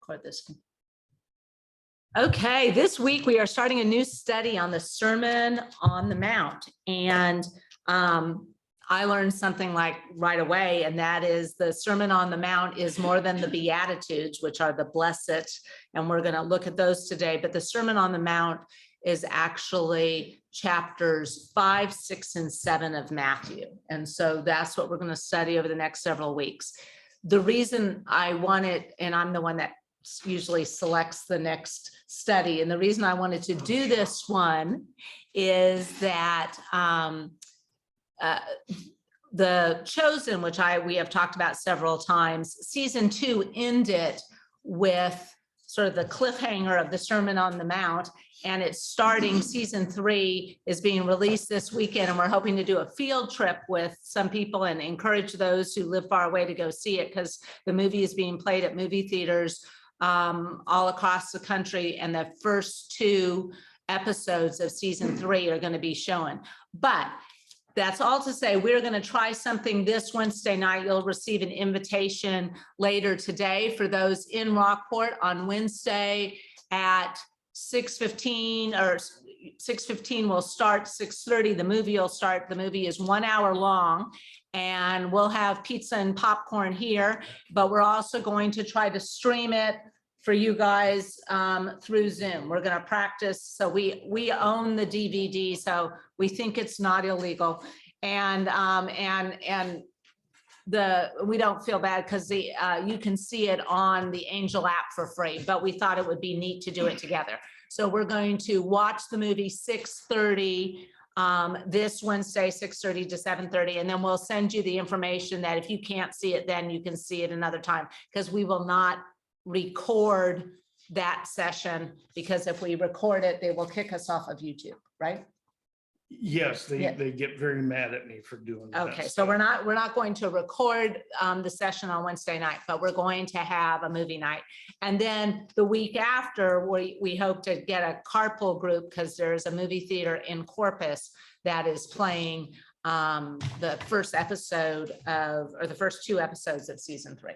record this. Okay, this week we are starting a new study on the Sermon on the Mount. And I learned something like right away, and that is the Sermon on the Mount is more than the Beatitudes, which are the blessed, and we're going to look at those today. But the Sermon on the Mount is actually chapters 5, 6, and 7 of Matthew. And so that's what we're going to study over the next several weeks. The reason I wanted, and I'm the one that usually selects the next study, and the reason I wanted to do this one is that The Chosen, which we have talked about several times, season 2 ended with sort of the cliffhanger of the Sermon on the Mount, and it's starting. Season 3 is being released this weekend, and we're hoping to do a field trip with some people and encourage those who live far away to go see it, because the movie is being played at movie theaters all across the country, and the first 2 episodes of season 3 are going to be shown. But that's all to say, we're going to try something this Wednesday night. You'll receive an invitation later today for those in Rockport on Wednesday at 6:15 or 6:15. We'll start 6:30. The movie will start. The movie is 1 hour long, and we'll have pizza and popcorn here, but we're also going to try to stream it for you guys through Zoom. We're going to practice. So we own the DVD, so we think it's not illegal. And we don't feel bad because you can see it on the Angel app for free, but we thought it would be neat to do it together. So we're going to watch the movie 6:30 this Wednesday, 6:30 to 7:30, and then we'll send you the information that if you can't see it, then you can see it another time, because we will not record that session, because if we record it, they will kick us off of YouTube, right? Yes, they get very mad at me for doing that. Okay, so we're not going to record the session on Wednesday night, but we're going to have a movie night. And then the week after, we hope to get a carpool group, because there's a movie theater in Corpus that is playing the first episode or the first 2 episodes of season 3.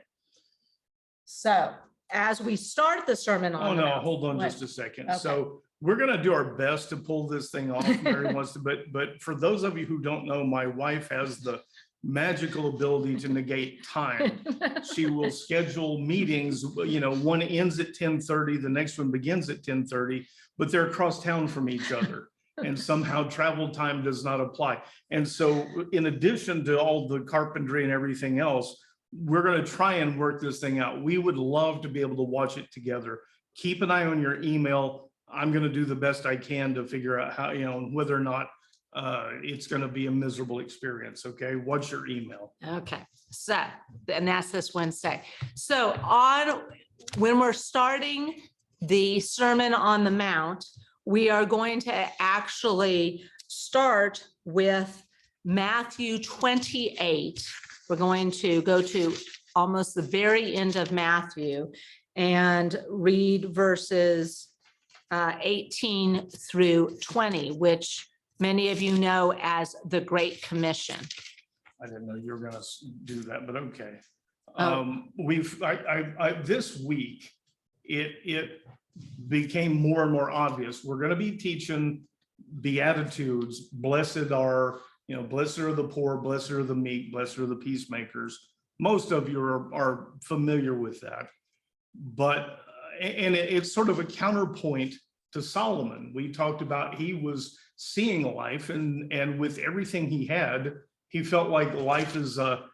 So as we start the Sermon on the Mount, hold on just a second. Okay. So we're going to do our best to pull this thing off. Mary wants to, but for those of you who don't know, my wife has the magical ability to negate time. She will schedule meetings, one ends at 10:30, the next one begins at 10:30, but they're across town from each other. And somehow travel time does not apply. And so in addition to all the carpentry and everything else, we're going to try and work this thing out. We would love to be able to watch it together. Keep an eye on your email. I'm going to do the best I can to figure out how, whether or not it's going to be a miserable experience. Okay. What's your email? Okay. So, and that's this Wednesday. So when we're starting the Sermon on the Mount, we are going to actually start with Matthew 28. We're going to go to almost the very end of Matthew and read verses 18 through 20, which many of you know as the Great Commission. I didn't know you were going to do that, but okay. Oh. This week, it became more and more obvious. We're going to be teaching Beatitudes. Blessed are the poor, blessed are the meek, blessed are the peacemakers. Most of you are familiar with that. But, and it's sort of a counterpoint to Solomon. We talked about he was seeing life, and with everything he had, he felt like life is a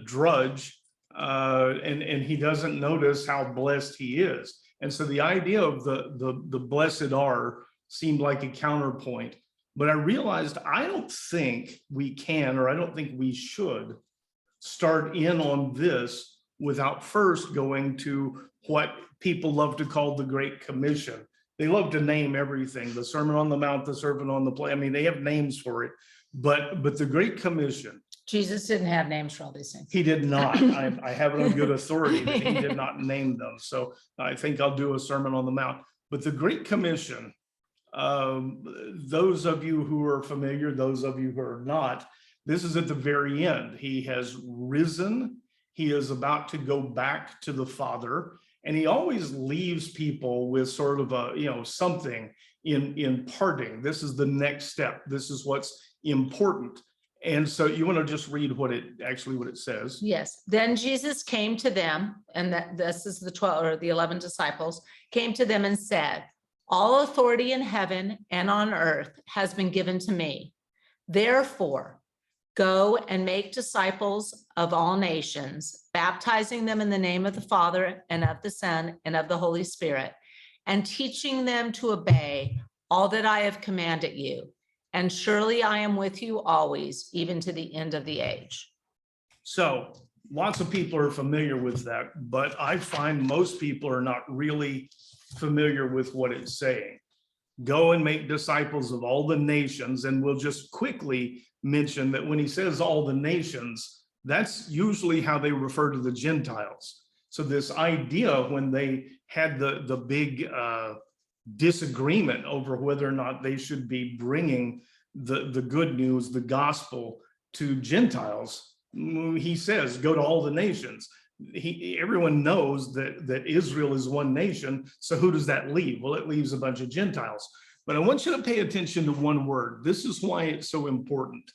drudge, and he doesn't notice how blessed he is. And so the idea of the blessed are seemed like a counterpoint. But I realized I don't think we can, or I don't think we should start in on this without first going to what people love to call the Great Commission. They love to name everything, the Sermon on the Mount, the Sermon on the Plain. I mean, they have names for it, but the Great Commission. Jesus didn't have names for all these things. He did not. I have it on good authority that he did not name them. So I think I'll do a Sermon on the Mount. But the Great Commission, those of you who are familiar, those of you who are not, this is at the very end. He has risen. He is about to go back to the Father. And he always leaves people with sort of a, something in parting. This is the next step. This is what's important. And so you want to just read what it says. Yes. Then Jesus came to them, and this is the 12 or the 11 disciples, came to them and said, all authority in heaven and on earth has been given to me. Therefore, go and make disciples of all nations, baptizing them in the name of the Father and of the Son and of the Holy Spirit, and teaching them to obey all that I have commanded you. And surely I am with you always, even to the end of the age. So lots of people are familiar with that, but I find most people are not really familiar with what it's saying. Go and make disciples of all the nations. And we'll just quickly mention that when he says all the nations, that's usually how they refer to the Gentiles. So this idea, when they had the big disagreement over whether or not they should be bringing the good news, the gospel, to Gentiles, he says, go to all the nations. Everyone knows that Israel is one nation. So who does that leave? Well, it leaves a bunch of Gentiles. But I want you to pay attention to one word. This is why it's so important.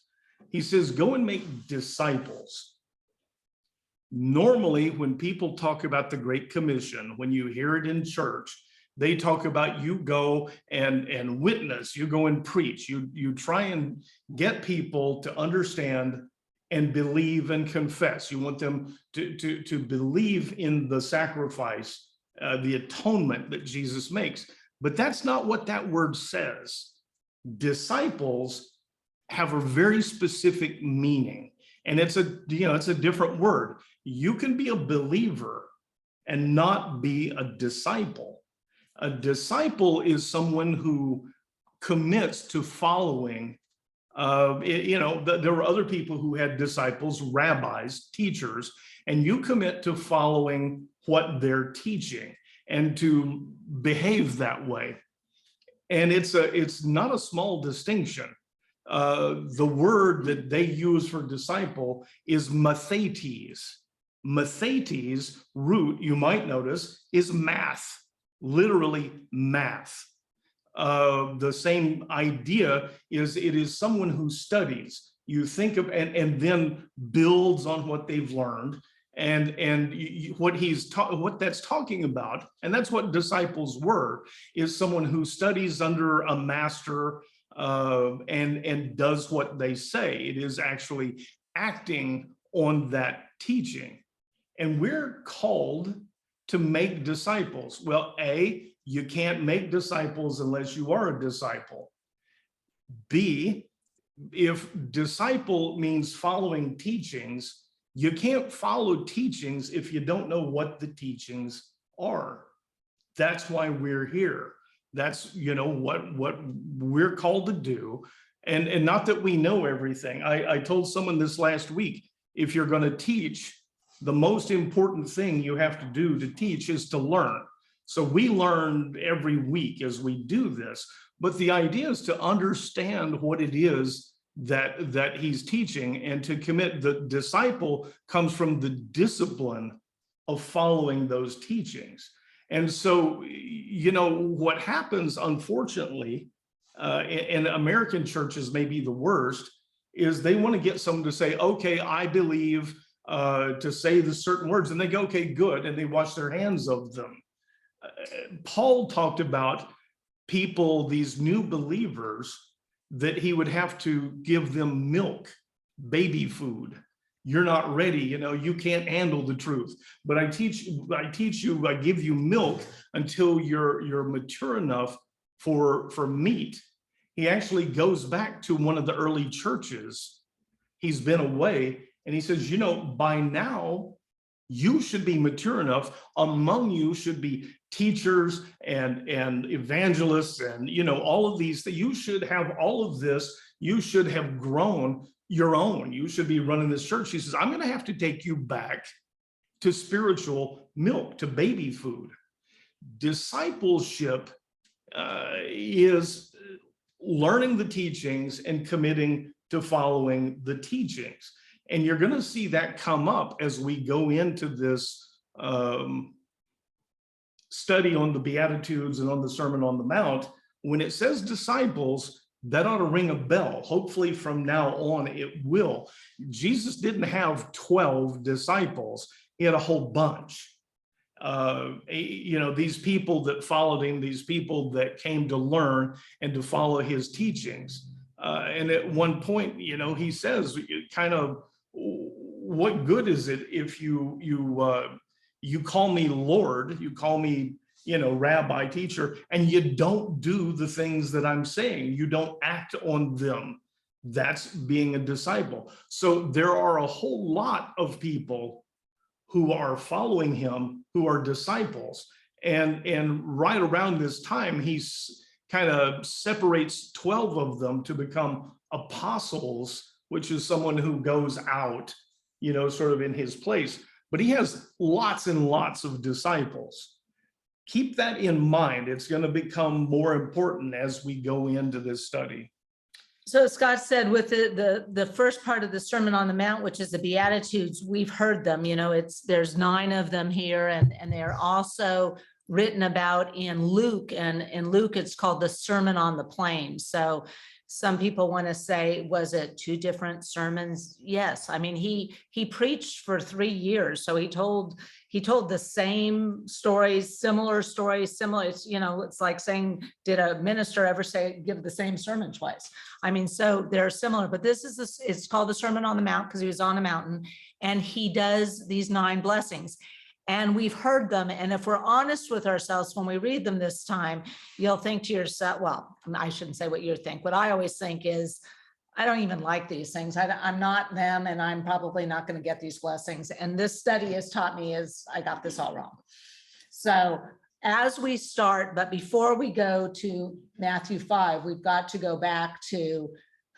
He says, go and make disciples. Normally, when people talk about the Great Commission, when you hear it in church, they talk about you go and witness, you go and preach, you try and get people to understand and believe and confess. You want them to believe in the sacrifice, the atonement that Jesus makes. But that's not what that word says. Disciples have a very specific meaning, and it's a different word. You can be a believer and not be a disciple. A disciple is someone who commits to following. There were other people who had disciples, rabbis, teachers, and you commit to following what they're teaching and to behave that way. And it's not a small distinction. The word that they use for disciple is mathetes. Mathetes root, you might notice, is math, literally math. The same idea is it is someone who studies. You think of and then builds on what they've learned, and what that's talking about, and that's what disciples were, is someone who studies under a master and does what they say. It is actually acting on that teaching, and we're called to make disciples. Well, you can't make disciples unless you are a disciple. B, if disciple means following teachings, you can't follow teachings if you don't know what the teachings are. That's why we're here. That's what we're called to do. And not that we know everything. I told someone this last week, if you're going to teach, the most important thing you have to do to teach is to learn. So we learn every week as we do this, but the idea is to understand what it is that he's teaching and to commit. The disciple comes from the discipline of following those teachings. And so, what happens, unfortunately, in American churches, may be the worst, is they want to get someone to say, okay, I believe, to say the certain words, and they go, okay, good, and they wash their hands of them. Paul talked about people, these new believers, that he would have to give them milk, baby food. You're not ready, you can't handle the truth. But I teach you, I give you milk until you're mature enough for meat. He actually goes back to one of the early churches. He's been away, and he says, by now you should be mature enough. Among you should be teachers and evangelists and all of these. You should have all of this. You should have grown your own. You should be running this church. He says, I'm going to have to take you back to spiritual milk, to baby food. Discipleship is learning the teachings and committing to following the teachings. And you're going to see that come up as we go into this study on the Beatitudes and on the Sermon on the Mount, when it says disciples, that ought to ring a bell. Hopefully from now on it will. Jesus didn't have 12 disciples. He had a whole bunch. These people that followed him, these people that came to learn and to follow his teachings. And at one point, he says, kind of, what good is it if you call me Lord, you call me, rabbi, teacher, and you don't do the things that I'm saying, you don't act on them. That's being a disciple. So there are a whole lot of people who are following him, who are disciples. And right around this time, he's kind of separates 12 of them to become apostles, which is someone who goes out, sort of in his place. But he has lots and lots of disciples. Keep that in mind. It's going to become more important as we go into this study. So Scott said with the first part of the Sermon on the Mount, which is the Beatitudes, we've heard them, there's 9 of them here, and they're also written about in Luke, and in Luke it's called the Sermon on the Plain. So some people want to say, was it 2 different sermons? Yes. I mean, he preached for 3 years. So he told the same stories, similar stories, similar, it's like saying, did a minister ever give the same sermon twice? I mean, so they're similar, but it's called the Sermon on the Mount because he was on a mountain, and he does these 9 blessings. And we've heard them. And if we're honest with ourselves, when we read them this time, you'll think to yourself, well, I shouldn't say what you think. What I always think is, I don't even like these things. I'm not them, and I'm probably not going to get these blessings. And this study has taught me is I got this all wrong. So as we start, but before we go to Matthew 5, we've got to go back to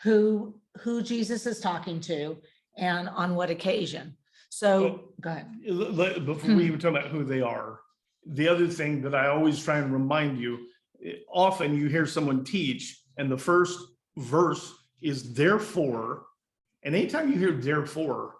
who Jesus is talking to and on what occasion. So go ahead. Before we even talk about who they are, the other thing that I always try and remind you, often you hear someone teach and the first verse is therefore, and anytime you hear therefore,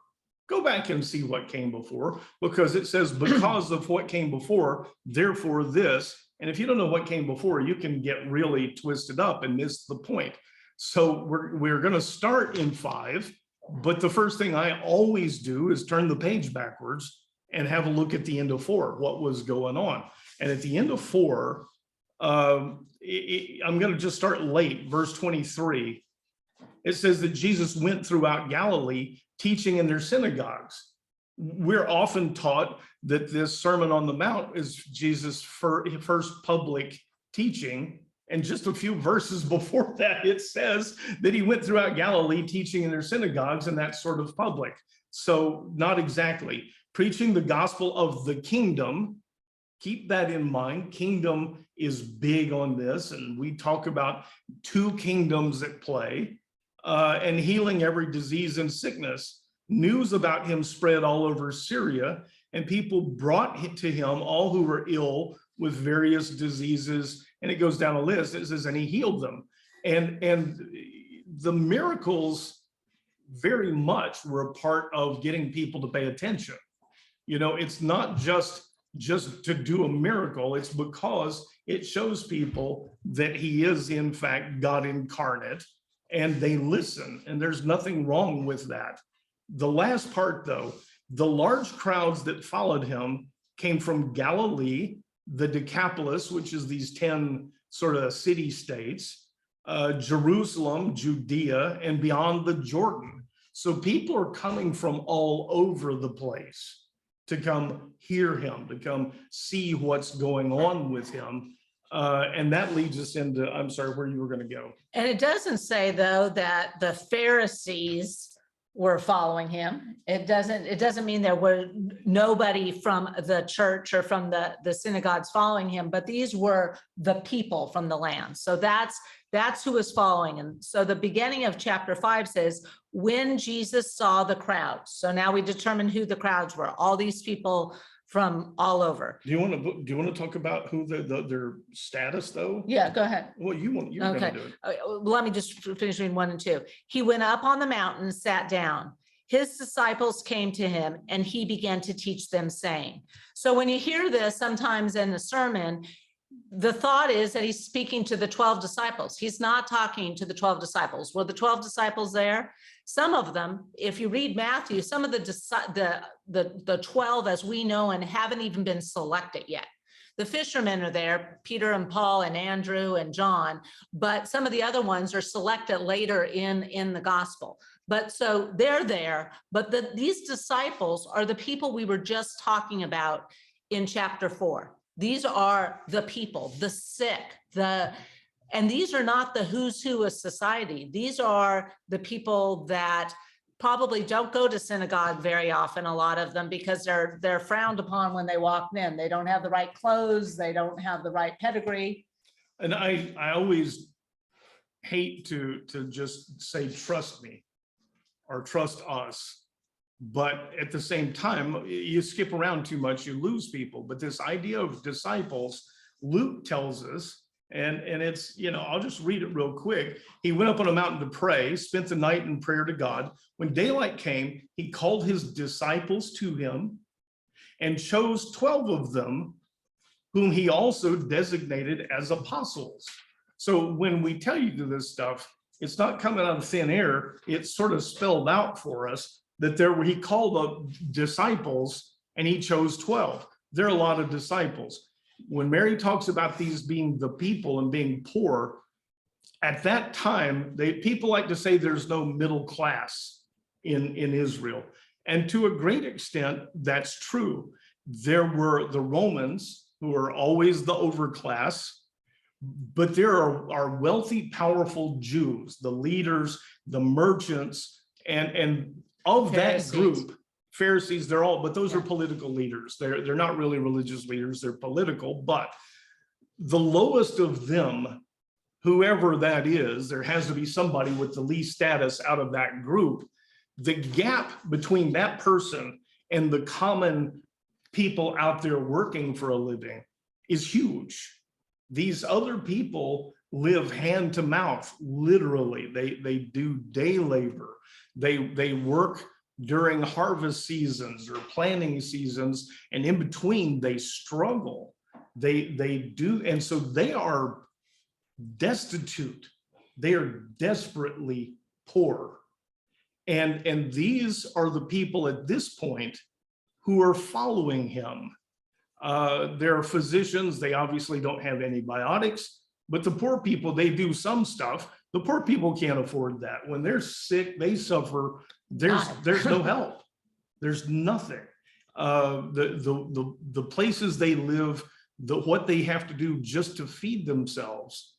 go back and see what came before, because it says because of what came before, therefore this. And if you don't know what came before, you can get really twisted up and miss the point. So we're going to start in 5. But the first thing I always do is turn the page backwards and have a look at the end of 4, what was going on. And at the end of 4, I'm going to just start late, verse 23. It says that Jesus went throughout Galilee teaching in their synagogues. We're often taught that this Sermon on the Mount is Jesus' first public teaching. And just a few verses before that, it says that he went throughout Galilee teaching in their synagogues, and that's sort of public. So not exactly. Preaching the gospel of the kingdom. Keep that in mind. Kingdom is big on this, and we talk about 2 kingdoms at play, and healing every disease and sickness. News about him spread all over Syria, and people brought to him all who were ill with various diseases. And it goes down a list. It says, and he healed them. And the miracles very much were a part of getting people to pay attention. It's not just to do a miracle. It's because it shows people that he is in fact God incarnate, and they listen. And there's nothing wrong with that. The last part, though, the large crowds that followed him came from Galilee, the Decapolis, which is these 10 sort of city states, Jerusalem, Judea, and beyond the Jordan. So people are coming from all over the place to come hear him, to come see what's going on with him. And that leads us into, I'm sorry, where you were going to go. And it doesn't say, though, that the Pharisees were following him. It doesn't mean there were nobody from the church or from the synagogues following him, but these were the people from the land. So that's who was following him. So the beginning of chapter 5 says, when Jesus saw the crowds. So now we determine who the crowds were, all these people from all over. Do you want to talk about who their status, though? Yeah, go ahead. Well, you're okay. Going to do it. Let me just finish reading 1 and 2. He went up on the mountain, sat down. His disciples came to him and he began to teach them, saying. So when you hear this sometimes in a sermon, the thought is that he's speaking to the 12 disciples. He's not talking to the 12 disciples. Were the 12 disciples there? Some of them, if you read Matthew, some of the 12 as we know and haven't even been selected yet. The fishermen are there, Peter and Paul and Andrew and John, but some of the other ones are selected later in the gospel. But so they're there, but these disciples are the people we were just talking about in chapter 4. These are the people, the sick, and these are not the who's who of society. These are the people that probably don't go to synagogue very often, a lot of them, because they're frowned upon when they walk in. They don't have the right clothes, they don't have the right pedigree. And I always hate to just say, trust me, or trust us. But at the same time, you skip around too much, you lose people. But this idea of disciples, Luke tells us, and it's, I'll just read it real quick. He went up on a mountain to pray, spent the night in prayer to God. When daylight came, he called his disciples to him and chose 12 of them, whom he also designated as apostles. So when we tell you this stuff, it's not coming out of thin air. It's sort of spelled out for us that he called up disciples and he chose 12. There are a lot of disciples. When Mary talks about these being the people and being poor, at that time, people like to say there's no middle class in Israel. And to a great extent, that's true. There were the Romans, who are always the overclass, but there are wealthy, powerful Jews, the leaders, the merchants, and of that group, Pharisees, but those are political leaders. They're not really religious leaders, they're political, but the lowest of them, whoever that is, there has to be somebody with the least status out of that group. The gap between that person and the common people out there working for a living is huge. These other people live hand to mouth, literally. They do day labor. They work during harvest seasons or planting seasons, and in between they struggle. They do, and so they are destitute. They are desperately poor. And these are the people at this point who are following him. They're physicians. They obviously don't have antibiotics, but the poor people, they do some stuff. The poor people can't afford that. When they're sick, they suffer. There's no help. There's nothing. The places they live, what they have to do just to feed themselves,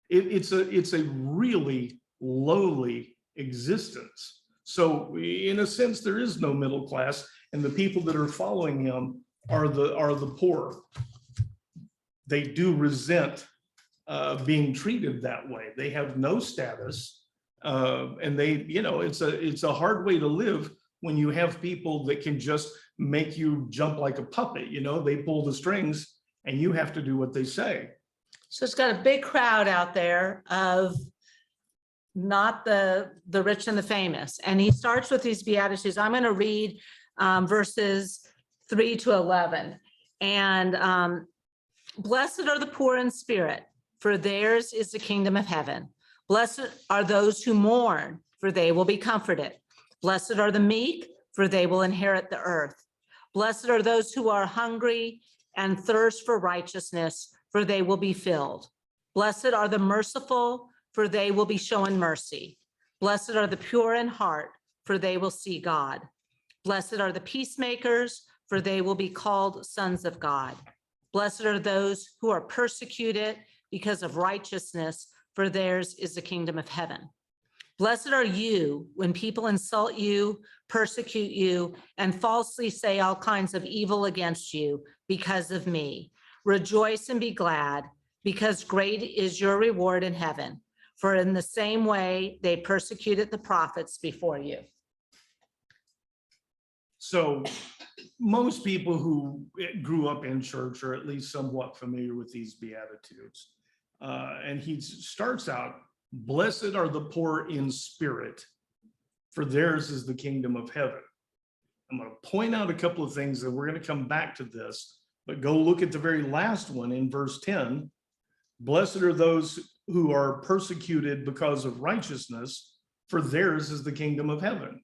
it's a really lowly existence. So in a sense, there is no middle class, and the people that are following him are the poor. They do resent being treated that way. They have no status, and it's a hard way to live when you have people that can just make you jump like a puppet. They pull the strings and you have to do what they say. So it's got a big crowd out there of not the rich and the famous. And he starts with these Beatitudes. I'm going to read verses 3 to 11. And blessed are the poor in spirit, for theirs is the kingdom of heaven. Blessed are those who mourn, for they will be comforted. Blessed are the meek, for they will inherit the earth. Blessed are those who are hungry and thirst for righteousness, for they will be filled. Blessed are the merciful, for they will be shown mercy. Blessed are the pure in heart, for they will see God. Blessed are the peacemakers, for they will be called sons of God. Blessed are those who are persecuted because of righteousness, for theirs is the kingdom of heaven. Blessed are you when people insult you, persecute you, and falsely say all kinds of evil against you because of me. Rejoice and be glad, because great is your reward in heaven. For in the same way they persecuted the prophets before you. So most people who grew up in church are at least somewhat familiar with these Beatitudes. And he starts out, blessed are the poor in spirit, for theirs is the kingdom of heaven. I'm going to point out a couple of things that we're going to come back to this, but go look at the very last one in verse 10. Blessed are those who are persecuted because of righteousness, for theirs is the kingdom of heaven.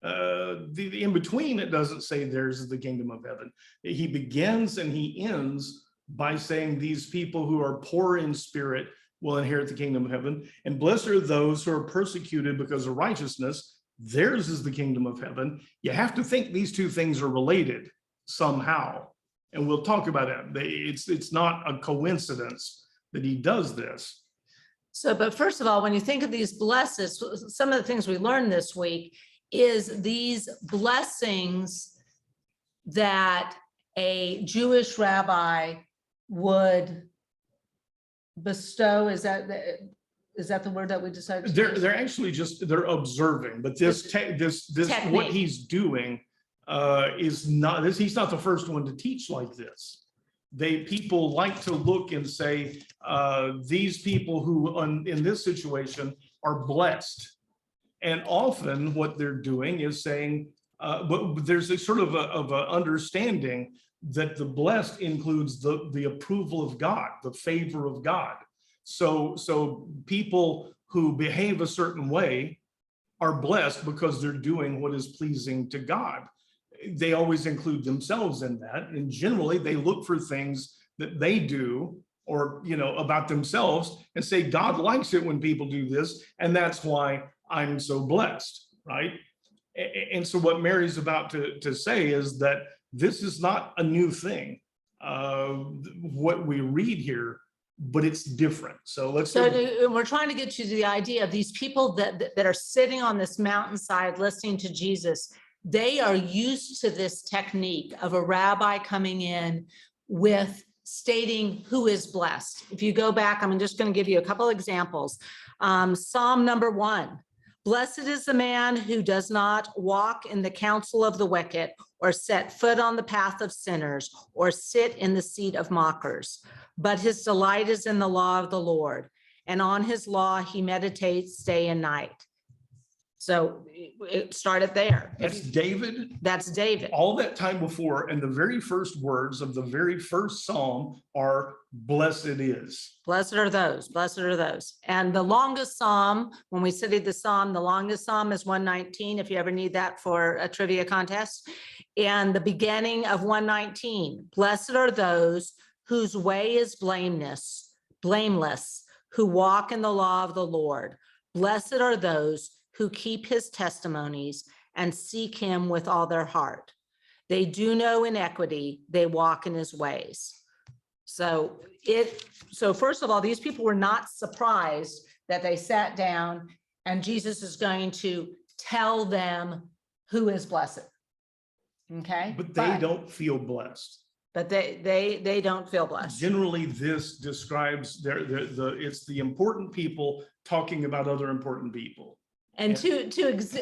The in between, it doesn't say theirs is the kingdom of heaven. He begins and he ends by saying these people who are poor in spirit will inherit the kingdom of heaven. And blessed are those who are persecuted because of righteousness. Theirs is the kingdom of heaven. You have to think these two things are related somehow. And we'll talk about it. It's not a coincidence that he does this. So, but first of all, when you think of these blessings, some of the things we learned this week is these blessings that a Jewish rabbi would bestow. Is that the word that we decided? They're actually just, they're observing, but this Technique. what he's doing is not this. He's not the first one to teach like this. People like to look and say, these people who in this situation are blessed. And often what they're doing is saying, but there's a sort of a understanding that the blessed includes the approval of God, the favor of God. So people who behave a certain way are blessed because they're doing what is pleasing to God. They always include themselves in that. And generally they look for things that they do or, about themselves and say, God likes it when people do this. And that's why I'm so blessed, right? And so what Mary's about to say is that this is not a new thing, what we read here, but it's different. So we're trying to get you to the idea of these people that are sitting on this mountainside listening to Jesus. They are used to this technique of a rabbi coming in with stating who is blessed. If you go back, I'm just going to give you a couple examples. Psalm number 1. Blessed is the man who does not walk in the counsel of the wicked, or set foot on the path of sinners, or sit in the seat of mockers. But his delight is in the law of the Lord, and on his law he meditates day and night. So it started there. That's David. That's David. All that time before, and the very first words of the very first psalm are blessed is. Blessed are those, blessed are those. And the longest psalm, when we studied the psalm, the longest psalm is 119, if you ever need that for a trivia contest. And the beginning of 119, blessed are those whose way is blameless, who walk in the law of the Lord. Blessed are those who keep his testimonies and seek him with all their heart. They do no inequity, they walk in his ways. So first of all, these people were not surprised that they sat down and Jesus is going to tell them who is blessed. Okay. But they don't feel blessed. But they don't feel blessed. Generally, this describes it's the important people talking about other important people. And two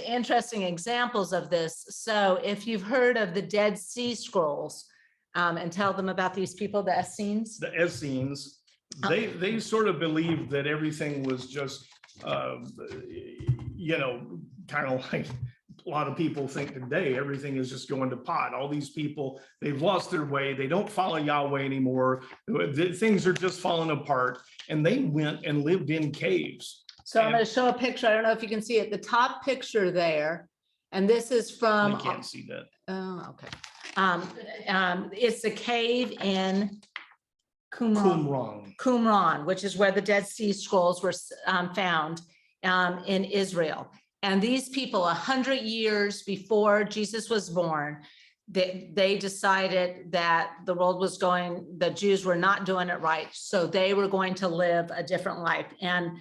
interesting examples of this. So if you've heard of the Dead Sea Scrolls, and tell them about these people, the Essenes. The Essenes, they sort of believed that everything was just, kind of like a lot of people think today, everything is just going to pot. All these people, they've lost their way. They don't follow Yahweh anymore. Things are just falling apart. And they went and lived in caves. So I'm going to show a picture. I don't know if you can see it. The top picture there, and this is from. I can't see that. Oh, okay. It's a cave in Qumran, which is where the Dead Sea Scrolls were found in Israel. And these people, 100 years before Jesus was born, they decided that the Jews were not doing it right. So they were going to live a different life. And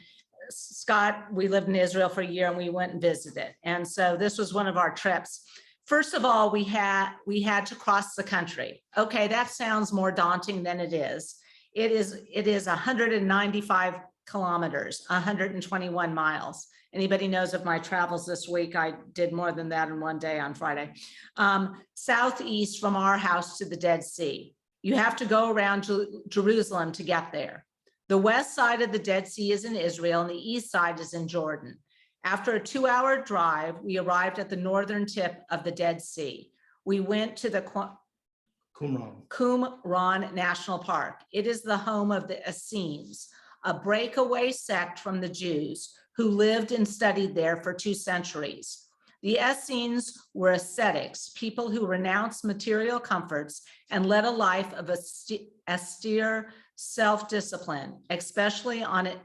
Scott, we lived in Israel for a year and we went and visited. And so this was one of our trips. First of all, we had to cross the country. Okay, that sounds more daunting than it is. It is 195 kilometers, 121 miles. Anybody knows of my travels this week? I did more than that in one day on Friday. Southeast from our house to the Dead Sea. You have to go around Jerusalem to get there. The west side of the Dead Sea is in Israel and the east side is in Jordan. After a 2-hour drive, we arrived at the northern tip of the Dead Sea. We went to the Qumran National Park. It is the home of the Essenes, a breakaway sect from the Jews who lived and studied there for 2 centuries. The Essenes were ascetics, people who renounced material comforts and led a life of austere self-discipline, especially on it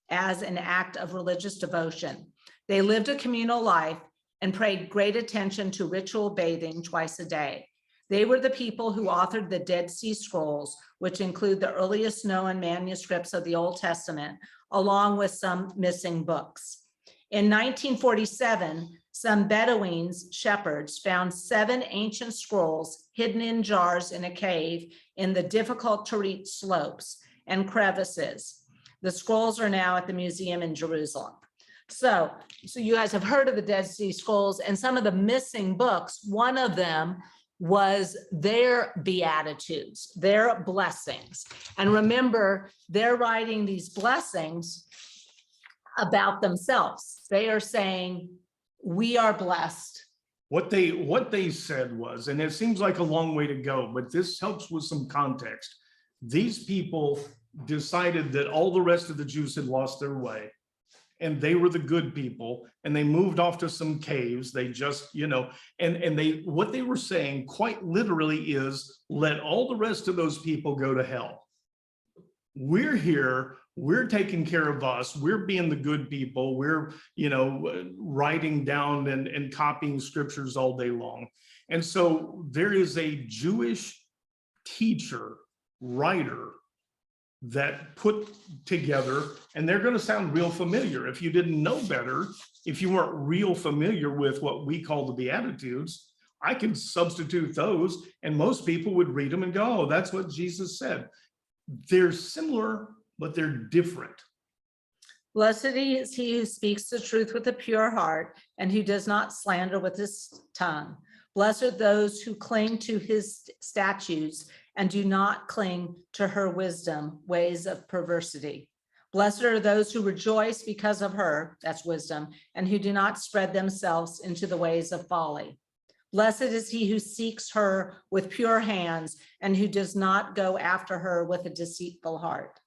as an act of religious devotion. They lived a communal life and paid great attention to ritual bathing twice a day. They were the people who authored the Dead Sea Scrolls, which include the earliest known manuscripts of the Old Testament, along with some missing books. In 1947, some Bedouins, shepherds, found 7 ancient scrolls hidden in jars in a cave in the difficult to reach slopes and crevices. The scrolls are now at the museum in Jerusalem. So you guys have heard of the Dead Sea Scrolls and some of the missing books. One of them was their Beatitudes, their blessings. And remember, they're writing these blessings about themselves. They are saying, we are blessed. What they said was, and it seems like a long way to go, but this helps with some context. These people decided that all the rest of the Jews had lost their way, and they were the good people, and they moved off to some caves. They just, and they, what they were saying quite literally is, let all the rest of those people go to hell. We're here, we're taking care of us, we're being the good people, we're, writing down and copying scriptures all day long. And so there is a Jewish teacher, writer, that put together, and they're going to sound real familiar. If you didn't know better, if you weren't real familiar with what we call the Beatitudes, I could substitute those, and most people would read them and go, oh, that's what Jesus said. They're similar, but they're different. Blessed is he who speaks the truth with a pure heart and who does not slander with his tongue. Blessed are those who cling to his statutes and do not cling to her wisdom, ways of perversity. Blessed are those who rejoice because of her, that's wisdom, and who do not spread themselves into the ways of folly. Blessed is he who seeks her with pure hands and who does not go after her with a deceitful heart.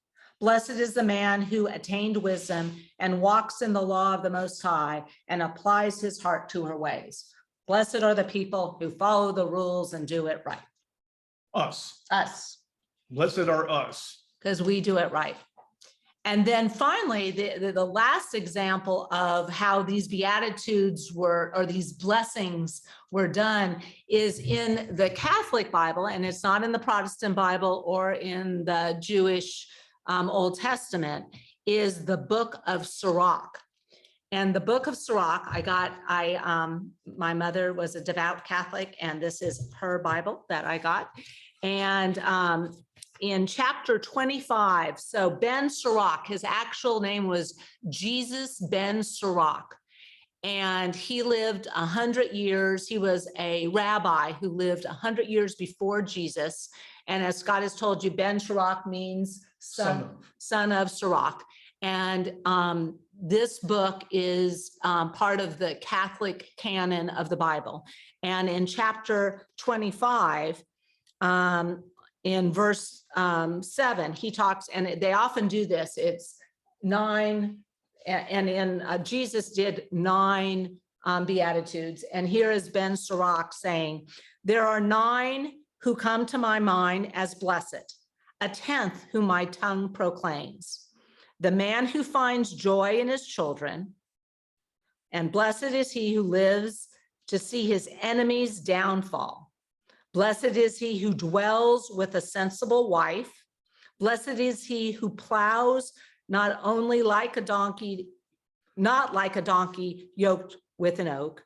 Blessed is the man who attained wisdom and walks in the law of the Most High and applies his heart to her ways. Blessed are the people who follow the rules and do it right. Us. Blessed are us. Because we do it right. And then finally, the last example of how these Beatitudes were, or these blessings were done, is in the Catholic Bible, and it's not in the Protestant Bible or in the Jewish Old Testament, is the book of Sirach. And the book of Sirach, my mother was a devout Catholic, and this is her Bible that I got. And in chapter 25, so Ben Sirach, his actual name was Jesus Ben Sirach, and he lived 100 years. He was a rabbi who lived 100 years before Jesus. And as Scott has told you, Ben Sirach means son of Sirach. And this book is part of the Catholic canon of the Bible. And in chapter 25, in verse 7, he talks, and they often do this, it's 9, and in Jesus did 9 Beatitudes. And here is Ben Sirach saying, there are 9 who come to my mind as blessed, a 10th whom my tongue proclaims. The man who finds joy in his children, and blessed is he who lives to see his enemies' downfall. Blessed is he who dwells with a sensible wife. Blessed is he who plows not like a donkey yoked with an yoke.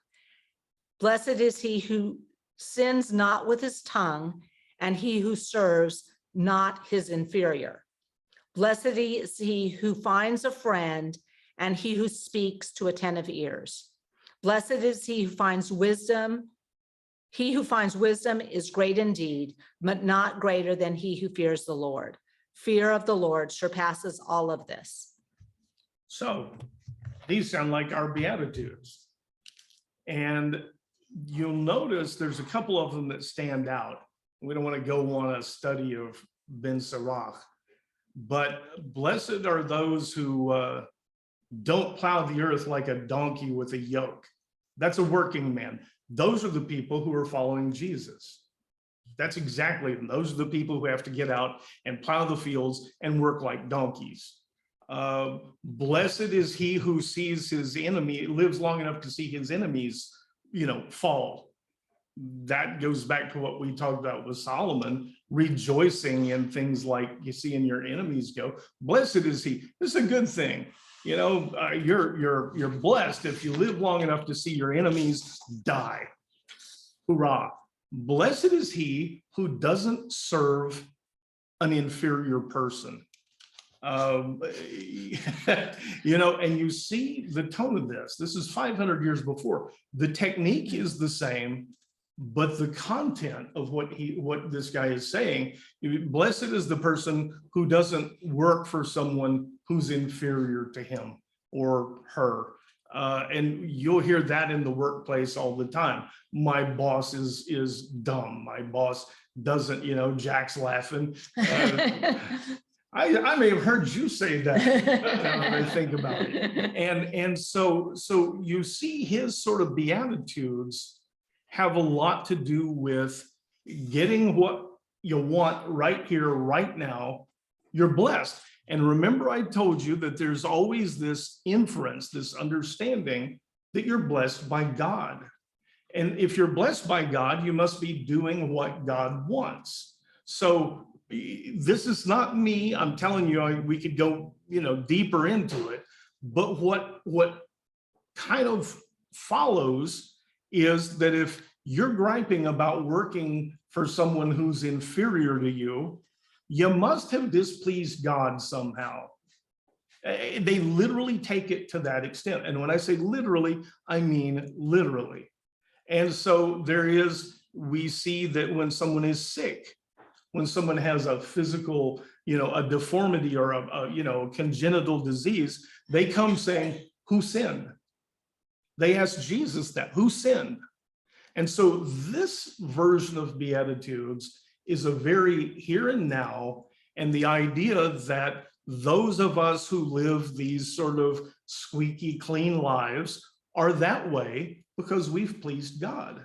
Blessed is he who sins not with his tongue, and he who serves not his inferior. Blessed is he who finds a friend, and he who speaks to attentive ears. Blessed is he who finds wisdom. He who finds wisdom is great indeed, but not greater than he who fears the Lord. Fear of the Lord surpasses all of this. So These sound like our Beatitudes. And you'll notice there's a couple of them that stand out. We don't want to go on a study of Ben Sirach, but blessed are those who don't plow the earth like a donkey with a yoke. That's a working man. Those are the people who are following Jesus. That's exactly them. Those are the people who have to get out and plow the fields and work like donkeys. Blessed is he who sees his enemy, lives long enough to see his enemies, fall. That goes back to what we talked about with Solomon, rejoicing in things like you see in your enemies go. Blessed is he. This is a good thing. You're blessed if you live long enough to see your enemies die. Hurrah. Blessed is he who doesn't serve an inferior person. And you see the tone of this. This is 500 years before. The technique is the same, but the content of what this guy is saying, blessed is the person who doesn't work for someone who's inferior to him or her. And you'll hear that in the workplace all the time. My boss is dumb. My boss doesn't, Jack's laughing. I may have heard you say that when I think about it. And so you see his sort of Beatitudes have a lot to do with getting what you want right here, right now. You're blessed. And remember, I told you that there's always this inference, this understanding that you're blessed by God. And if you're blessed by God, you must be doing what God wants. So this is not me. I'm telling you, we could go, deeper into it. But what kind of follows is that if you're griping about working for someone who's inferior to you, you must have displeased God somehow. They literally take it to that extent. And when I say literally, I mean literally. And so we see that when someone is sick, when someone has a physical, a deformity or a congenital disease, they come saying, who sinned? They ask Jesus that, who sinned? And so this version of Beatitudes is a very here and now, and the idea that those of us who live these sort of squeaky clean lives are that way because we've pleased God.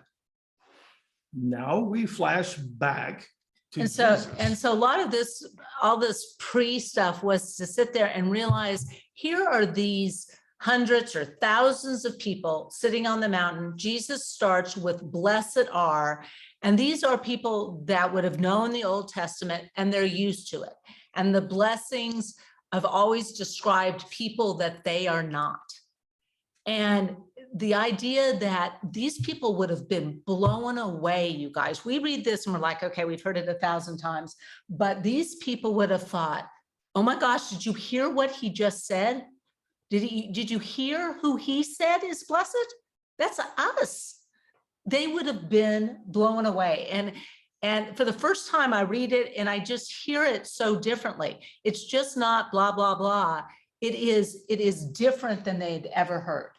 Now we flash back to Jesus. And so a lot of this, all this pre-stuff was to sit there and realize here are these hundreds or thousands of people sitting on the mountain. Jesus starts with blessed are, and these are people that would have known the Old Testament and they're used to it. And the blessings have always described people that they are not. And the idea that these people would have been blown away, you guys, we read this and we're like, okay, we've heard it 1,000 times, but these people would have thought, oh my gosh, did you hear what he just said? Did you hear who he said is blessed? That's us. They would have been blown away. And for the first time I read it and I just hear it so differently. It's just not blah, blah, blah. It is different than they'd ever heard.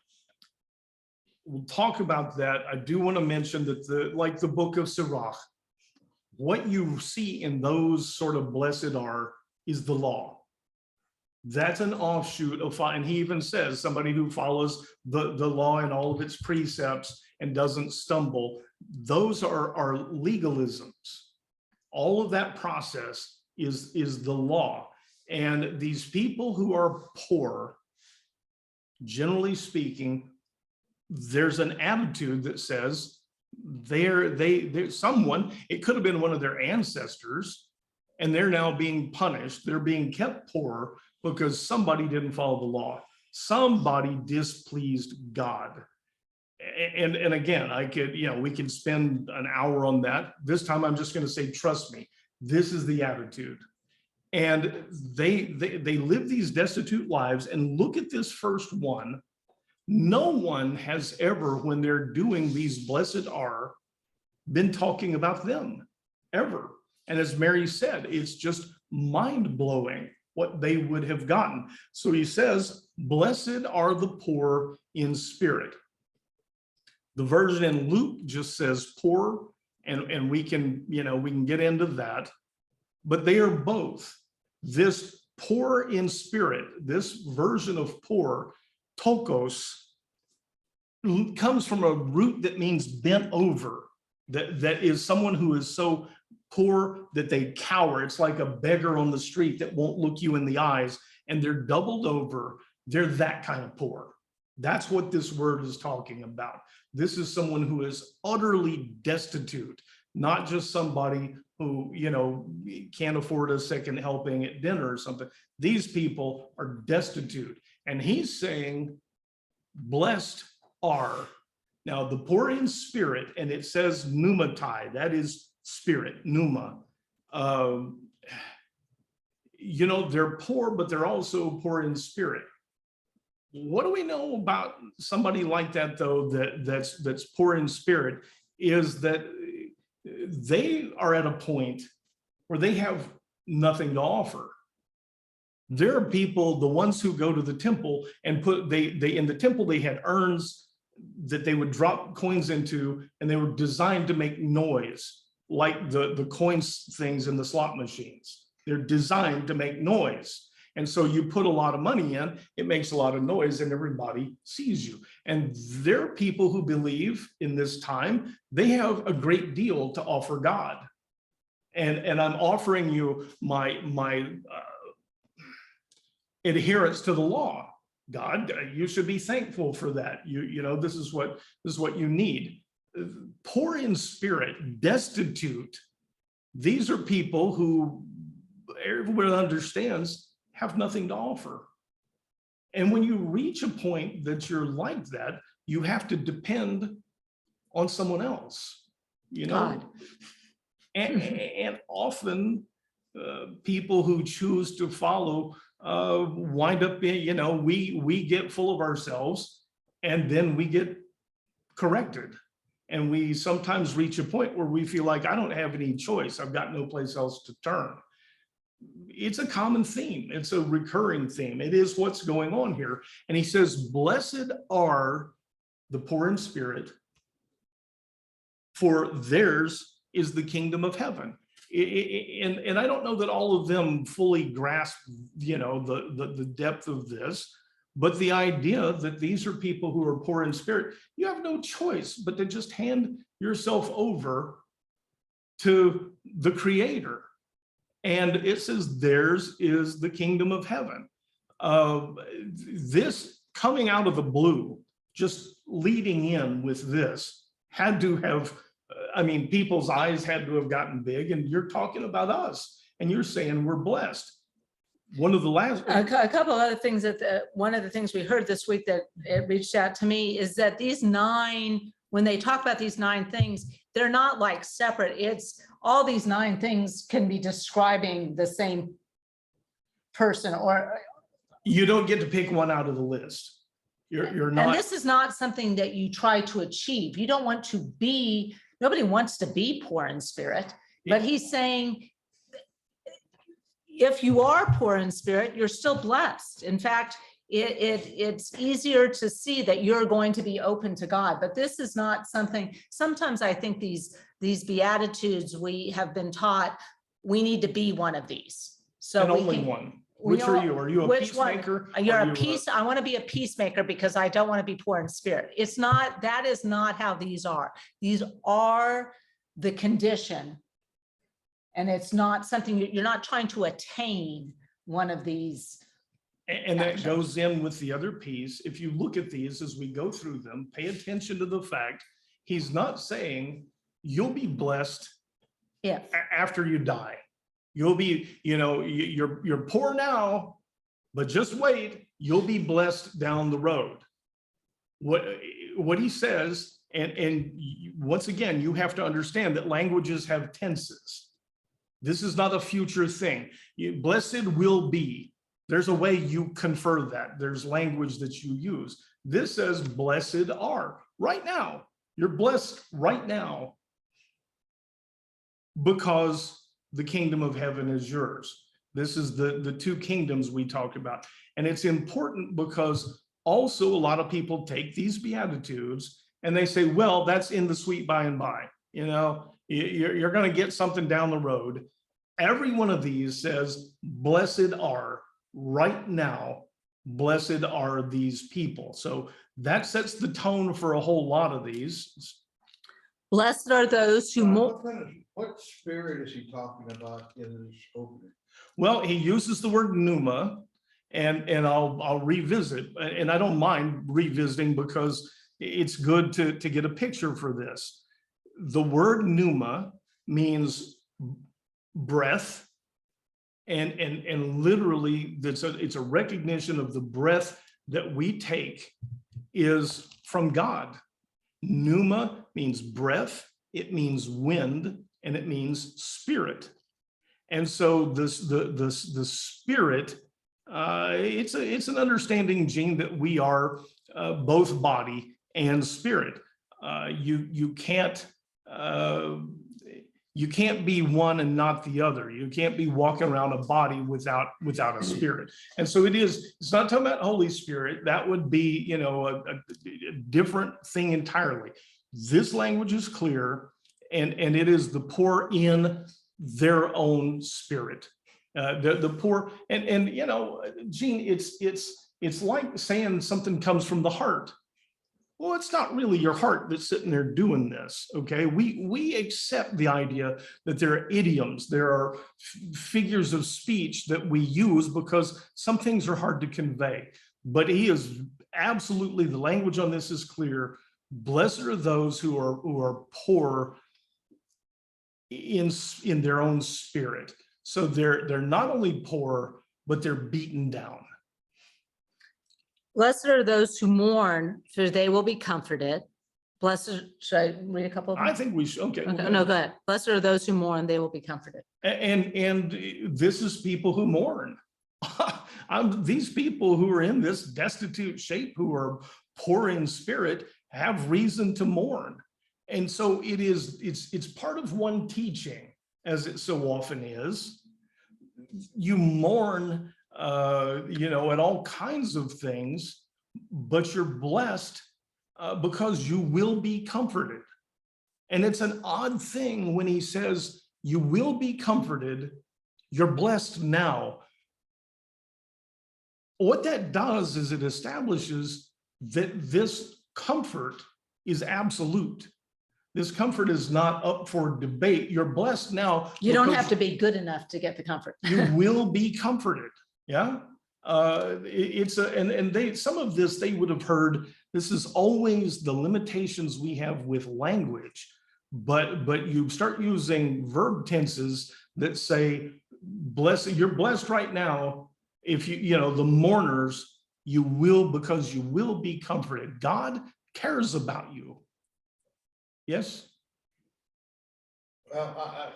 We'll talk about that. I do want to mention that like the book of Sirach, what you see in those sort of blessed are is the law. That's an offshoot of, and he even says somebody who follows the law and all of its precepts and doesn't stumble. Those are legalisms. All of that process is the law. And these people who are poor, generally speaking, there's an attitude that says they're someone, it could have been one of their ancestors, and they're now being punished. They're being kept poor because somebody didn't follow the law. Somebody displeased God. And again, we can spend an hour on that. This time I'm just going to say, trust me, this is the attitude. And they live these destitute lives. And look at this first one. No one has ever, when they're doing these blessed are, been talking about them, ever. And as Mary said, it's just mind-blowing. what they would have gotten. So he says, blessed are the poor in spirit. The version in Luke just says poor, and we can, we can get into that, but they are both. This poor in spirit, this version of poor, tokos, comes from a root that means bent over, that is someone who is so poor that they cower. It's like a beggar on the street that won't look you in the eyes, and they're doubled over. They're that kind of poor. That's what this word is talking about. This is someone who is utterly destitute, not just somebody who, can't afford a second helping at dinner or something. These people are destitute. And he's saying, blessed are. Now, the poor in spirit, and it says pneumatai, that is spirit, pneuma. They're poor, but they're also poor in spirit. What do we know about somebody like that, though, that's poor in spirit, is that they are at a point where they have nothing to offer. There are people, the ones who go to the temple and they in the temple, they had urns that they would drop coins into, and they were designed to make noise, like the coins things in the slot machines. They're designed to make noise. And so you put a lot of money in, it makes a lot of noise, and everybody sees you. And there are people who believe in this time, they have a great deal to offer God. And I'm offering you my adherence to the law. God, you should be thankful for that. This is what you need. Poor in spirit, destitute. These are people who everyone understands have nothing to offer. And when you reach a point that you're like that, you have to depend on someone else, God. And often people who choose to follow wind up being, we get full of ourselves, and then we get corrected. And we sometimes reach a point where we feel like, I don't have any choice. I've got no place else to turn. It's a common theme. It's a recurring theme. It is what's going on here. And he says, blessed are the poor in spirit, for theirs is the kingdom of heaven. And I don't know that all of them fully grasp, the depth of this, but the idea that these are people who are poor in spirit, you have no choice but to just hand yourself over to the Creator. And it says theirs is the kingdom of heaven. This coming out of the blue, just leading in with this, had to have, people's eyes had to have gotten big, and you're talking about us, and you're saying we're blessed. One of the last, a couple other things one of the things we heard this week that it reached out to me is that these 9, when they talk about these 9 things, they're not like separate. It's all these 9 things can be describing the same person, or you don't get to pick one out of the list. You're not. And this is not something that you try to achieve. You don't want to be, nobody wants to be poor in spirit, but he's saying, if you are poor in spirit, you're still blessed. In fact, it's easier to see that you're going to be open to God. But this is not something, sometimes I think these Beatitudes, we have been taught, we need to be one of these. So and only one. Which are you? Are you a peacemaker? You're a peace. I want to be a peacemaker because I don't want to be poor in spirit. It's not, that is not how these are. These are the condition. And it's not something, you're not trying to attain one of these. And that goes in with the other piece. If you look at these as we go through them, pay attention to the fact he's not saying you'll be blessed after you die. You'll be, you're poor now, but just wait, you'll be blessed down the road. What he says, and once again, you have to understand that languages have tenses. This is not a future thing. Blessed will be. There's a way you confer that. There's language that you use. This says blessed are. Right now, you're blessed right now because the kingdom of heaven is yours. This is the two kingdoms we talked about. And it's important because also a lot of people take these Beatitudes and they say, well, that's in the sweet by and by. You know, you're going to get something down the road. Every one of these says, blessed are right now, blessed are these people. So that sets the tone for a whole lot of these. Blessed are those who What spirit is he talking about in this opening? Well, he uses the word pneuma, and I'll revisit, and I don't mind revisiting because it's good to get a picture for this. The word pneuma means breath, and literally it's a recognition of the breath that we take is from God. Pneuma means breath, it means wind, and it means spirit. And so the spirit, it's an understanding, Gene, that we are both body and spirit. You can't be one and not the other. You can't be walking around a body without a spirit. And so it's not talking about Holy Spirit. That would be, you know, a different thing entirely. This language is clear, and it is the poor in their own spirit. The poor, and you know, Gene, it's like saying something comes from the heart. Well, it's not really your heart that's sitting there doing this, okay? We accept the idea that there are idioms, there are figures of speech that we use because some things are hard to convey. But he is absolutely, the language on this is clear. Blessed are those who are poor in their own spirit. So they're not only poor, but they're beaten down. Blessed are those who mourn, for they will be comforted. Blessed, should I read a couple of them? I think we should, okay. Okay, no, go ahead. Blessed are those who mourn, they will be comforted. And this is people who mourn. These people who are in this destitute shape, who are poor in spirit, have reason to mourn. And so it's part of one teaching, as it so often is. You mourn, you know, at all kinds of things, but you're blessed because you will be comforted. And it's an odd thing when he says, you will be comforted, you're blessed now. What that does is it establishes that this comfort is absolute. This comfort is not up for debate. You're blessed now. You don't have to be good enough to get the comfort. You will be comforted. Yeah. Some of this they would have heard. This is always the limitations we have with language, but you start using verb tenses that say, you're blessed right now. If you know, the mourners, you will, because you will be comforted. God cares about you. Yes. Well,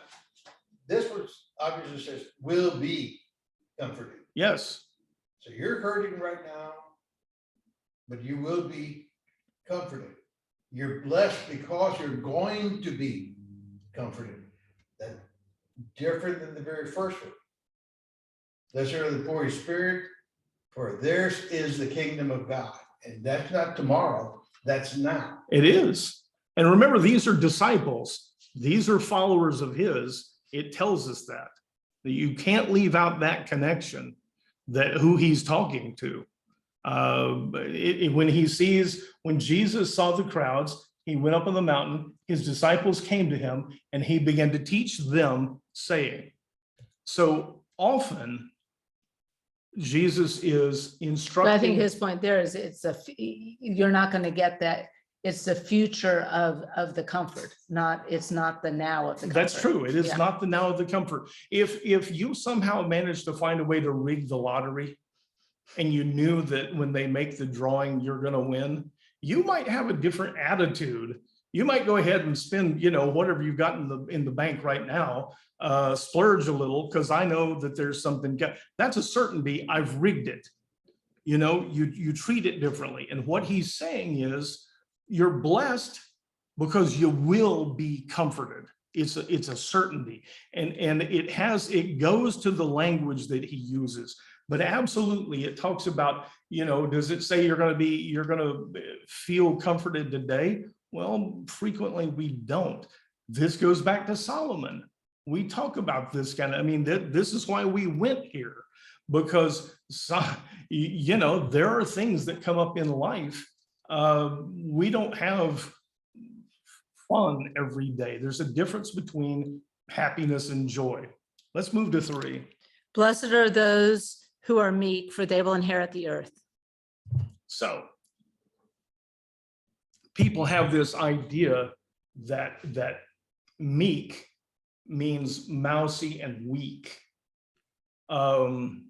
this was obviously says will be comforted. Yes. So you're hurting right now, but you will be comforted. You're blessed because you're going to be comforted. That's different than the very first one. Blessed are the poor in spirit, for theirs is the kingdom of God. And that's not tomorrow, that's now. It is. And remember, these are disciples. These are followers of his. It tells us that you can't leave out that connection, that who he's talking to. When Jesus saw the crowds, he went up on the mountain, his disciples came to him, and he began to teach them, saying. So often, Jesus is instructing. But I think his point there is you're not going to get that. It's the future of the comfort, it's not the now of the comfort. That's true. It is not the now of the comfort. If you somehow manage to find a way to rig the lottery, and you knew that when they make the drawing, you're going to win, you might have a different attitude. You might go ahead and spend, you know, whatever you've got in the bank right now, splurge a little, because I know that there's something. That's a certainty. I've rigged it. You know, you treat it differently. And what he's saying is, you're blessed because you will be comforted. It's a certainty. And it goes to the language that he uses. But absolutely, it talks about, does it say you're going to feel comforted today? Well, frequently we don't. This goes back to Solomon. We talk about this this is why we went here, because there are things that come up in life. We don't have fun every day. There's a difference between happiness and joy. Let's move to 3. Blessed are those who are meek, for they will inherit the earth. So people have this idea that meek means mousy and weak. And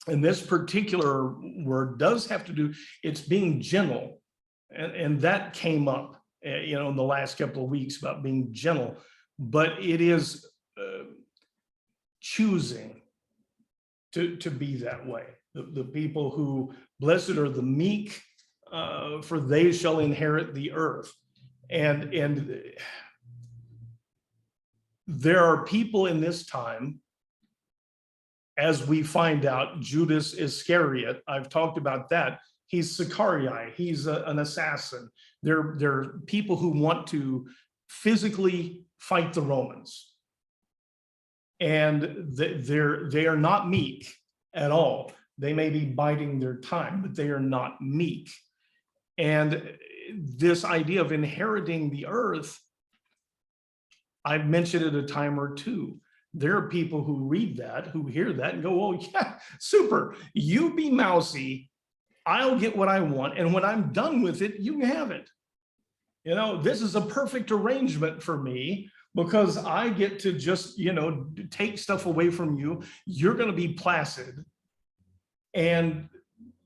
this particular word does have to do, it's being gentle. And that came up, in the last couple of weeks about being gentle, but it is choosing to be that way. The people who, blessed are the meek, for they shall inherit the earth. And there are people in this time, as we find out, Judas Iscariot, I've talked about that. He's Sicarii, he's an assassin. They're people who want to physically fight the Romans. And they are not meek at all. They may be biding their time, but they are not meek. And this idea of inheriting the earth, I've mentioned it a time or two. There are people who read that, who hear that and go, oh yeah, super. You be mousy, I'll get what I want. And when I'm done with it, you can have it. This is a perfect arrangement for me because I get to just, take stuff away from you. You're going to be placid. And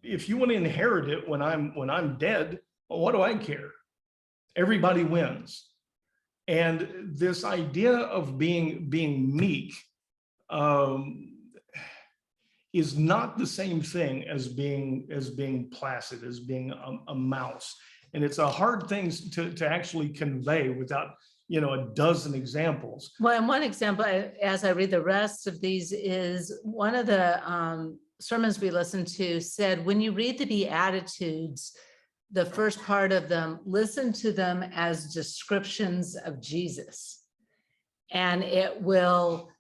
if you want to inherit it when I'm dead, well, what do I care? Everybody wins. And this idea of being meek is not the same thing as being placid, as being a mouse. And it's a hard thing to actually convey without a dozen examples. Well, and one example, as I read the rest of these, is one of the sermons we listened to said, when you read the Beatitudes, the first part of them, listen to them as descriptions of Jesus. And it will,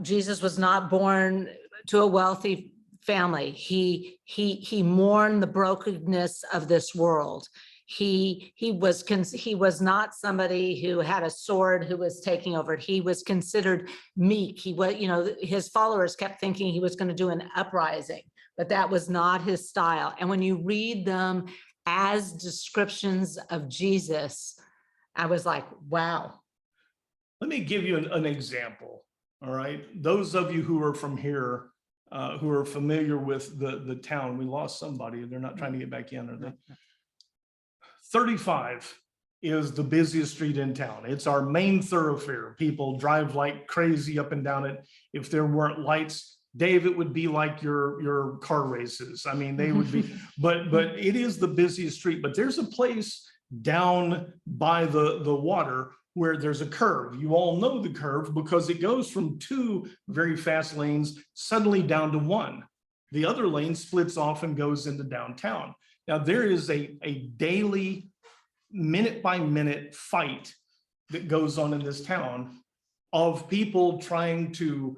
Jesus was not born to a wealthy family. He mourned the brokenness of this world. He was not somebody who had a sword who was taking over. He was considered meek. He was, his followers kept thinking he was going to do an uprising, but that was not his style. And when you read them as descriptions of Jesus, I was like, wow. Let me give you an example. All right. Those of you who are from here, who are familiar with the town, we lost somebody. They're not trying to get back in, are they? 35 is the busiest street in town. It's our main thoroughfare. People drive like crazy up and down it. If there weren't lights, Dave, it would be like your car races. I mean, they would be, but it is the busiest street. But there's a place down by the water where there's a curve. You all know the curve because it goes from 2 very fast lanes suddenly down to 1. The other lane splits off and goes into downtown. Now, there is a daily, minute-by-minute fight that goes on in this town of people trying to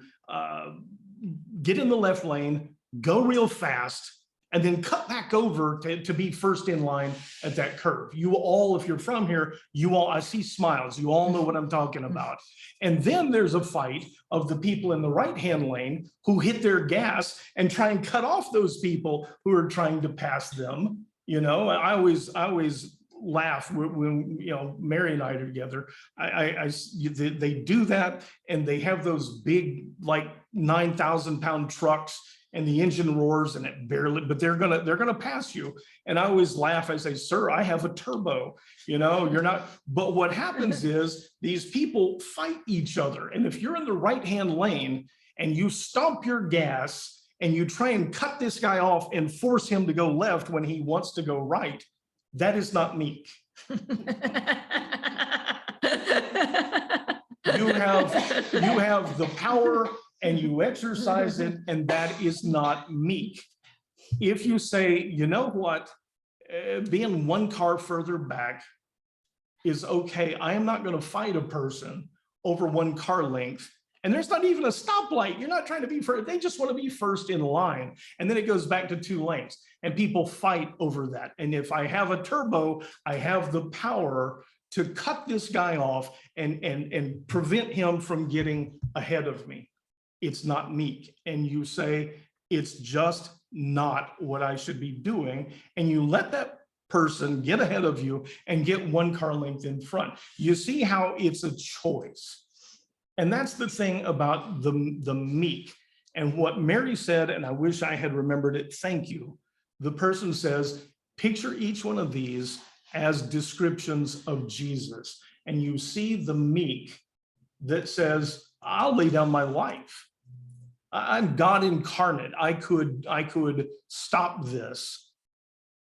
get in the left lane, go real fast, and then cut back over to be first in line at that curve. You all, if you're from here, I see smiles. You all know what I'm talking about. And then there's a fight of the people in the right-hand lane who hit their gas and try and cut off those people who are trying to pass them. I always laugh when Mary and I are together. They do that, and they have those big, like 9,000-pound trucks, and the engine roars and it barely, but they're gonna pass you. And I always laugh. I say, sir, I have a turbo, you're not. But what happens is these people fight each other. And if you're in the right-hand lane and you stomp your gas and you try and cut this guy off and force him to go left when he wants to go right, that is not meek. have the power and you exercise it, and that is not meek. If you say, you know what, being one car further back is okay. I am not going to fight a person over one car length. And there's not even a stoplight. You're not trying to be first. They just want to be first in line. And then it goes back to 2 lanes and people fight over that. And if I have a turbo, I have the power to cut this guy off and prevent him from getting ahead of me. It's not meek. And you say, it's just not what I should be doing. And you let that person get ahead of you and get 1 car length in front. You see how it's a choice. And that's the thing about the meek. And what Mary said, and I wish I had remembered it, thank you. The person says, picture each one of these as descriptions of Jesus. And you see the meek that says, I'll lay down my life. I'm God incarnate. I could stop this,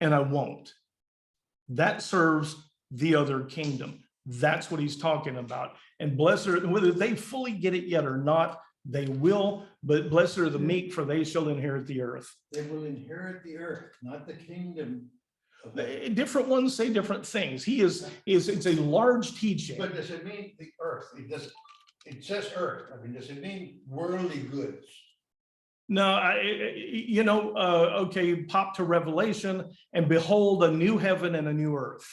and I won't. That serves the other kingdom. That's what he's talking about. And blessed are, whether they fully get it yet or not, they will, but blessed are the meek, for they shall inherit the earth. They will inherit the earth, not the kingdom. Different ones say different things. It's a large teaching. But does it mean the earth? It says earth. I mean, does it mean worldly goods? No, okay, pop to Revelation and behold a new heaven and a new earth.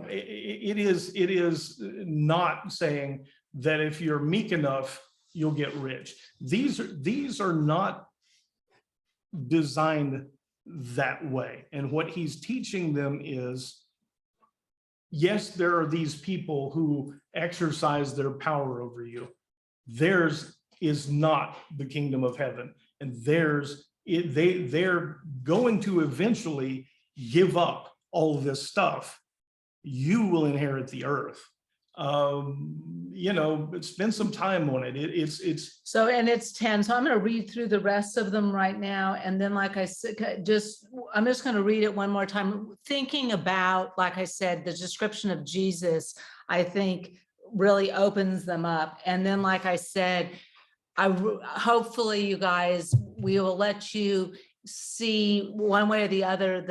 It is not saying that if you're meek enough, you'll get rich. These are not designed that way. And what he's teaching them is, yes, there are these people who exercise their power over you. Theirs is not the kingdom of heaven, and they're going to eventually give up all of this stuff. You will inherit the earth. Spend some time on it. It's So, and it's 10. So I'm going to read through the rest of them right now. And then, like I said, I'm just going to read it one more time. Thinking about, like I said, the description of Jesus, I think really opens them up. And then, like I said, hopefully you guys, we will let you see one way or the other,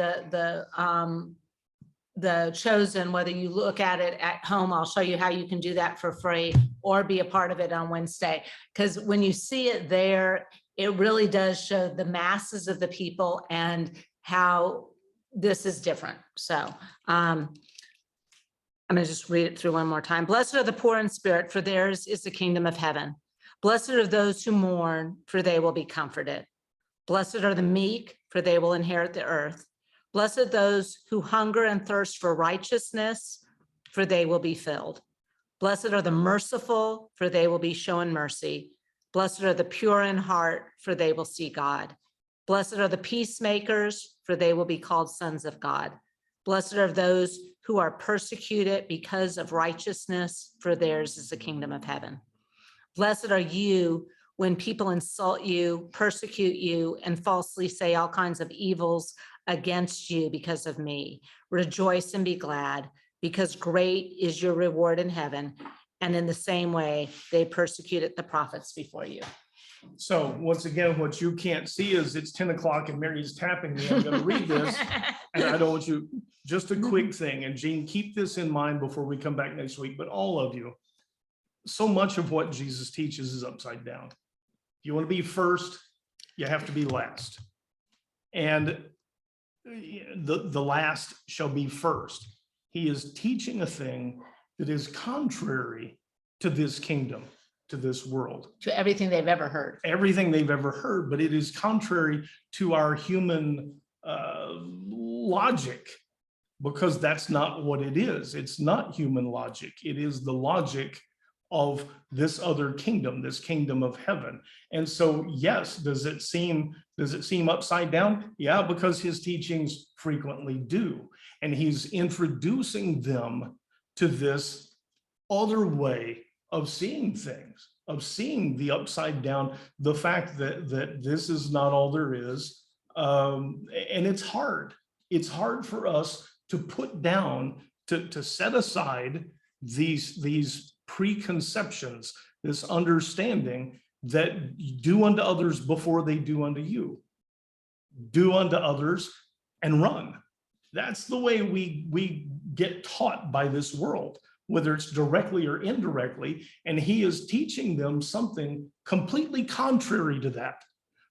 the chosen, whether you look at it at home. I'll show you how you can do that for free, or be a part of it on Wednesday. Because when you see it there, it really does show the masses of the people and how this is different. So I'm going to just read it through one more time. Blessed are the poor in spirit, for theirs is the kingdom of heaven. Blessed are those who mourn, for they will be comforted. Blessed are the meek, for they will inherit the earth. Blessed are those who hunger and thirst for righteousness, for they will be filled. Blessed are the merciful, for they will be shown mercy. Blessed are the pure in heart, for they will see God. Blessed are the peacemakers, for they will be called sons of God. Blessed are those who are persecuted because of righteousness, for theirs is the kingdom of heaven. Blessed are you when people insult you, persecute you, and falsely say all kinds of evils against you because of me. Rejoice and be glad, because great is your reward in heaven. And in the same way, they persecuted the prophets before you. So once again, what you can't see is it's 10 o'clock and Mary's tapping me. I'm going to read this, and I don't want you, just a quick thing. And Jean, keep this in mind before we come back next week, but all of you, so much of what Jesus teaches is upside down. If you want to be first, you have to be last. And the last shall be first. He is teaching a thing that is contrary to this kingdom, to this world. To everything they've ever heard. Everything they've ever heard, but it is contrary to our human logic, because that's not what it is. It's not human logic. It is the logic of this other kingdom, this kingdom of heaven. And so, yes, does it seem upside down? Yeah, because his teachings frequently do. And he's introducing them to this other way of seeing things, of seeing the upside down, the fact that this is not all there is. And it's hard. It's hard for us to put down, to set aside these preconceptions, this understanding that do unto others before they do unto you. Do unto others and run. That's the way we get taught by this world, whether it's directly or indirectly, and he is teaching them something completely contrary to that.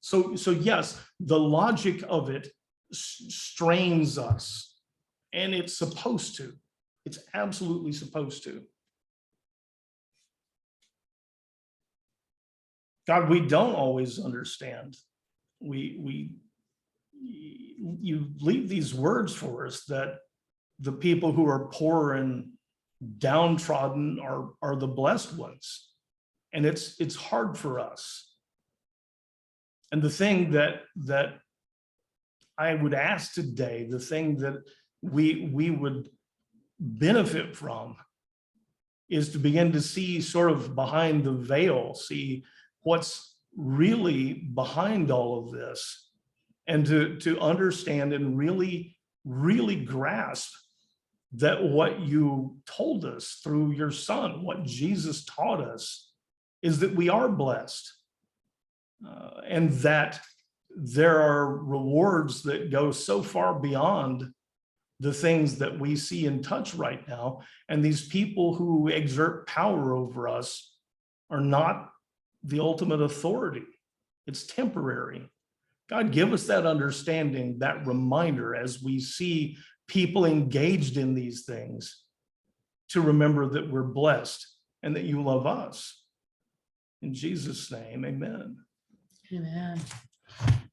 So yes, the logic of it strains us, and it's supposed to. It's absolutely supposed to. God, we don't always understand. You leave these words for us that the people who are poor and downtrodden are the blessed ones. And it's hard for us. And the thing that I would ask today, the thing that we would benefit from, is to begin to see sort of behind the veil, see what's really behind all of this, and to understand and really grasp that what you told us through your son, what Jesus taught us, is that we are blessed, and that there are rewards that go so far beyond the things that we see and touch right now. And these people who exert power over us are not the ultimate authority. It's temporary. God, give us that understanding, that reminder as we see people engaged in these things, to remember that we're blessed and that you love us. In Jesus' name, amen. Amen.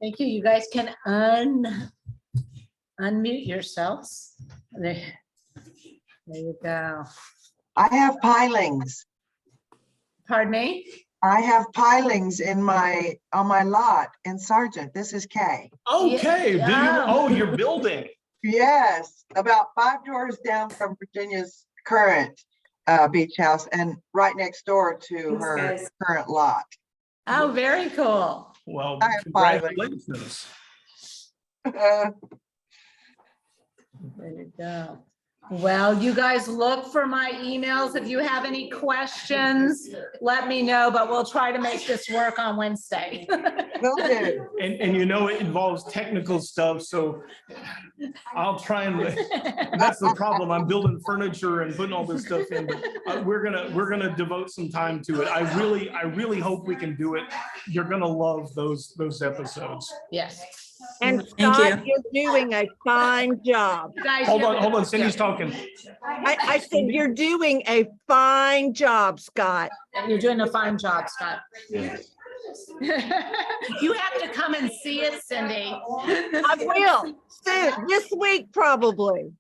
Thank you. You guys can unmute yourselves. There you go. I have pilings. Pardon me? I have pilings on my lot in Sargent. This is Kay. Okay, do you, Yeah. you're building. Yes, about 5 doors down from Virginia's current beach house and right next door to her current lot. Oh, very cool. Well, I have pilings. congratulations. There you go. Well, you guys look for my emails. If you have any questions, let me know, but we'll try to make this work on Wednesday. Will do. And you know, it involves technical stuff, so I'll try and, that's the problem. I'm building furniture and putting all this stuff in, but we're gonna devote some time to it. I really hope we can do it. You're gonna love those episodes. Yes. And Thank Scott, you. you're doing a fine job. You guys. Hold on, Cindy's talking. I said you're doing a fine job, Scott. You're doing a fine job, Scott. You have to come and see it, Cindy. I will soon, this week probably.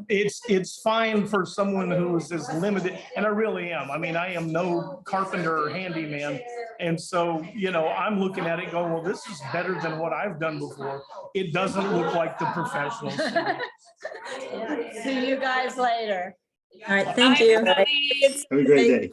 It's fine for someone who is as limited, and I really am. I mean, I am no carpenter or handyman. And so, you know, I'm looking at it going, well, this is better than what I've done before. It doesn't look like the professionals. See you guys later. All right, thank you. Have a great day.